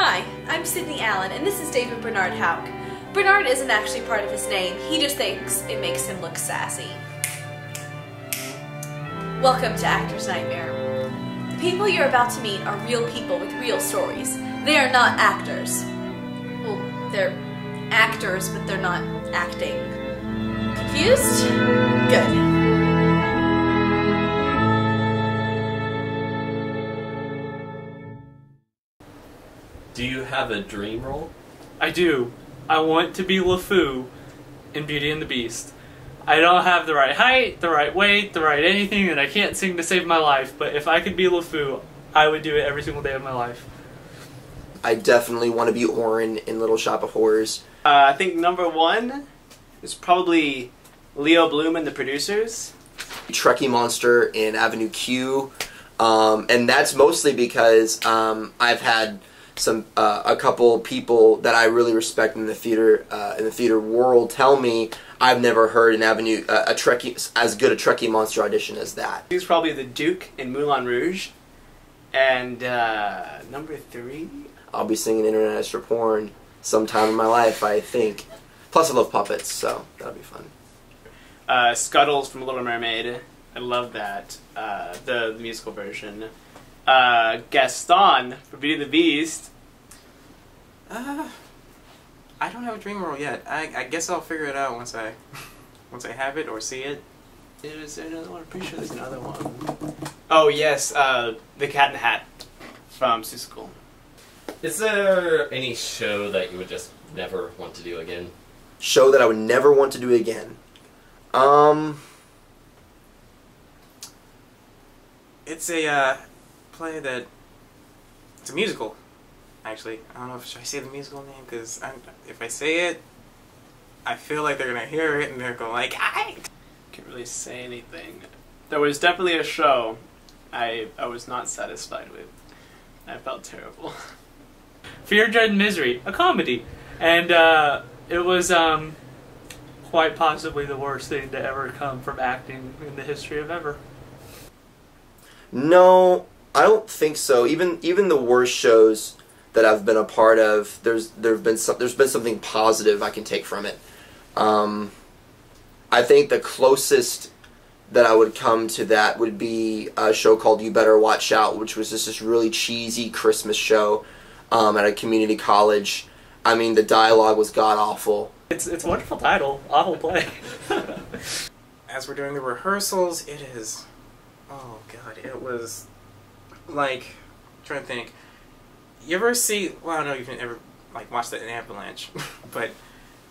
Hi, I'm Sydney Allen, and this is David Bernard Houck. Bernard isn't actually part of his name, he just thinks it makes him look sassy. Welcome to Actor's Nightmare. The people you're about to meet are real people with real stories. They are not actors. Well, they're actors, but they're not acting. Confused? Good. Do you have a dream role? I do. I want to be LeFou in Beauty and the Beast. I don't have the right height, the right weight, the right anything, and I can't sing to save my life, but if I could be LeFou, I would do it every single day of my life. I definitely want to be Orin in Little Shop of Horrors. I think number one is probably Leo Bloom and the Producers. Trekkie Monster in Avenue Q, and that's mostly because I've had a couple people that I really respect in the theater world tell me I've never heard an a Trekkie as good a Trekkie Monster audition as that. He's probably the Duke in Moulin Rouge, and number three, I'll be singing Internet is for Porn sometime in my life, I think. Plus I love puppets, so that'll be fun. Scuttles from Little Mermaid. I love that. The musical version. Gaston for Beauty and the Beast. I don't have a dream role yet. I guess I'll figure it out once I have it or see it. Is there another one? I'm pretty sure there's another one. Oh yes, the Cat in the Hat from Seussical. Is there any show that you would just never want to do again? Show that I would never want to do again. It's a play that it's a musical. Actually, I don't know if should I say the musical name because if I say it, I feel like they're gonna hear it and they're going like, "I Can't really say anything. There was definitely a show I was not satisfied with. I felt terrible. Fear, Dread, and Misery, a comedy. And it was quite possibly the worst thing to ever come from acting in the history of ever. No, I don't think so. Even the worst shows that I've been a part of, there's been something positive I can take from it. I think the closest that I would come to that would be a show called You Better Watch Out, which was just this really cheesy Christmas show at a community college. I mean, the dialogue was god-awful. It's a wonderful title. Awful play. As we're doing the rehearsals, it is, oh god, it was like, I'm trying to think. You ever see, well, I don't know if you've ever like watched an avalanche, but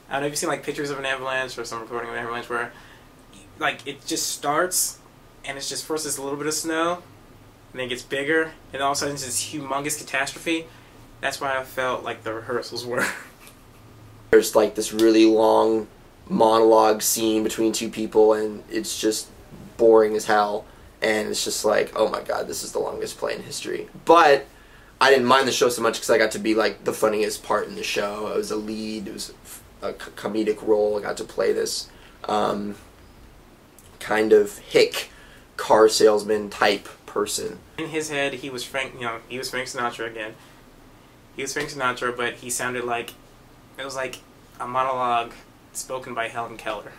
I don't know if you've seen like pictures of an avalanche or some recording of an avalanche where like it just starts and it's just first it's a little bit of snow and then it gets bigger and all of a sudden it's this humongous catastrophe. That's why I felt like the rehearsals were. There's like this really long monologue scene between two people and it's just boring as hell and it's just like, oh my god, this is the longest play in history. But I didn't mind the show so much because I got to be like the funniest part in the show. I was a lead, it was a comedic role. I got to play this kind of hick car salesman type person. In his head, he was Frank Sinatra again. He was Frank Sinatra, but he sounded like, it was like a monologue spoken by Helen Keller.